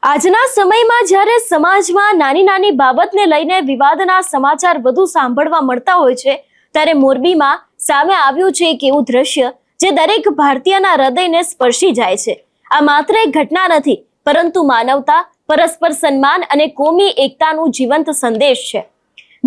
આજના સમયમાં જ્યારે સમાજમાં નાની નાની બાબતને લઈને વિવાદના સમાચાર વધુ સાંભળવા મળતા હોય છે, ત્યારે મોરબીમાં સામે આવ્યું છે એક એવું દ્રશ્ય જે દરેક ભારતીયના હૃદયને સ્પર્શી જાય છે. આ માત્ર એક ઘટના નથી, પરંતુ માનવતા, પરસ્પર સન્માન અને કોમી એકતાનું જીવંત સંદેશ છે.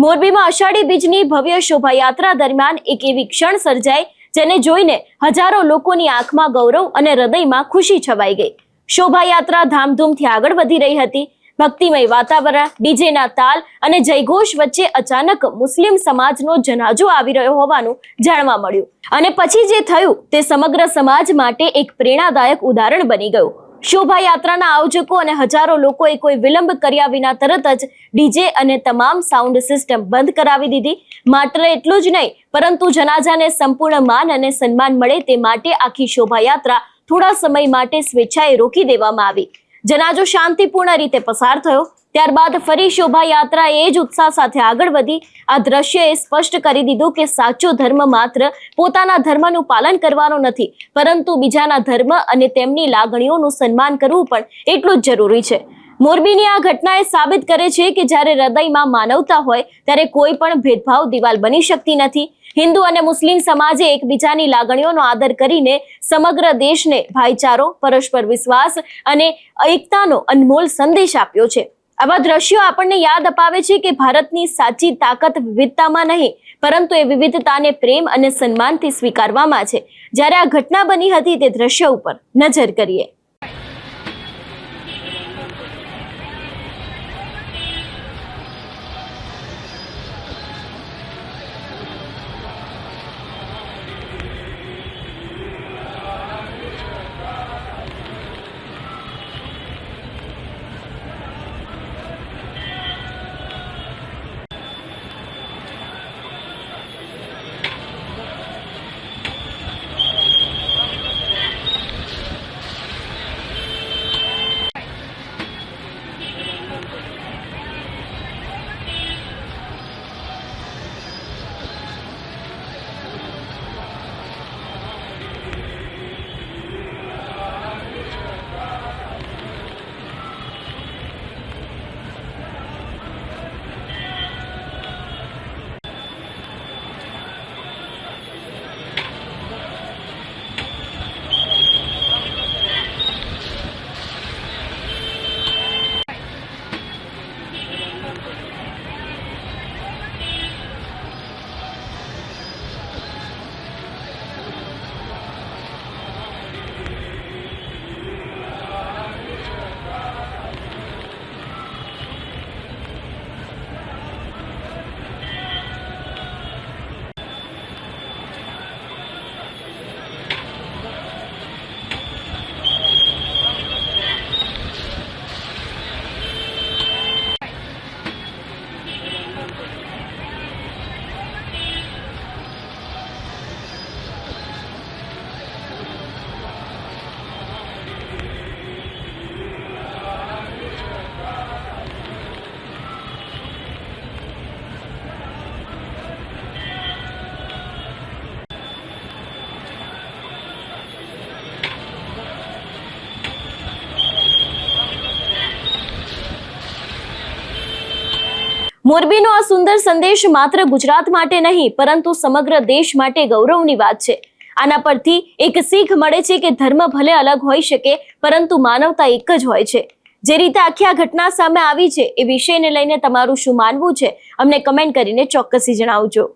મોરબીમાં અષાઢી બીજની ભવ્ય શોભાયાત્રા દરમિયાન એક એવી ક્ષણ સર્જાઈ જેને જોઈને હજારો લોકોની આંખમાં ગૌરવ અને હૃદયમાં ખુશી છવાઈ ગઈ. શોભાયાત્રા ધામધૂમથી આગળ વધી રહી હતી. ભક્તિમય વાતાવરણ, ડીજેના તાલ અને જયઘોષ વચ્ચે અચાનક મુસ્લિમ સમાજનો જનાજો આવી રહ્યો હોવાનું જાણવા મળ્યું અને પછી જે થયું તે સમગ્ર સમાજ માટે એક પ્રેરણાદાયક ઉદાહરણ બની ગયું. શોભાયાત્રાના આયોજકો અને હજારો લોકોએ કોઈ વિલંબ કર્યા વિના તરત જ ડીજે અને તમામ સાઉન્ડ સિસ્ટમ બંધ કરાવી દીધી. માત્ર એટલું જ નહીં, પરંતુ જનાજાને સંપૂર્ણ માન અને સન્માન મળે તે માટે આખી શોભાયાત્રા થોડા સમય માટે સ્વેચ્છાએ રોકી દેવામાં આવી. જનાજો શાંતિપૂર્ણ રીતે પસાર થયો. ત્યારબાદ ફરી શોભાયાત્રા એ જ ઉત્સાહ સાથે આગળ વધી. આ દ્રશ્યએ સ્પષ્ટ કરી દીધું કે સાચો ધર્મ માત્ર પોતાના ધર્મનું પાલન કરવાનો નથી, પરંતુ બીજાના ધર્મ અને તેમની લાગણીઓનું સન્માન કરવું પણ એટલું જ જરૂરી છે. મોરબીની આ ઘટનાએ સાબિત કરે છે કે જ્યારે હૃદયમાં માનવતા હોય ત્યારે કોઈ પણ ભેદભાવ દિવાલ બની શકતી નથી. હિન્દુ અને મુસ્લિમ સમાજે એકબીજાની લાગણીઓનો આદર કરીને સમગ્ર દેશને ભાઈચારો, પરસ્પર વિશ્વાસ અને એકતાનો અનમોલ સંદેશ આપ્યો છે. આવા દ્રશ્યો આપણને યાદ અપાવે છે કે ભારતની સાચી તાકાત વિવિધતામાં નહીં, પરંતુ એ વિવિધતાને પ્રેમ અને સન્માનથી સ્વીકારવામાં છે. જ્યારે આ ઘટના બની હતી તે દ્રશ્ય ઉપર નજર કરીએ. મોરબીનો આ સુંદર સંદેશ માત્ર ગુજરાત માટે નહીં, પરંતુ સમગ્ર દેશ માટે ગૌરવની વાત છે. આના પરથી એક શીખ મળે છે કે ધર્મ ભલે અલગ હોઈ શકે, પરંતુ માનવતા એક જ હોય છે. જે રીતે આખી આ ઘટના સામે આવી છે એ વિષયને લઈને તમારું શું માનવું છે, અમને કમેન્ટ કરીને ચોક્કસથી જણાવજો.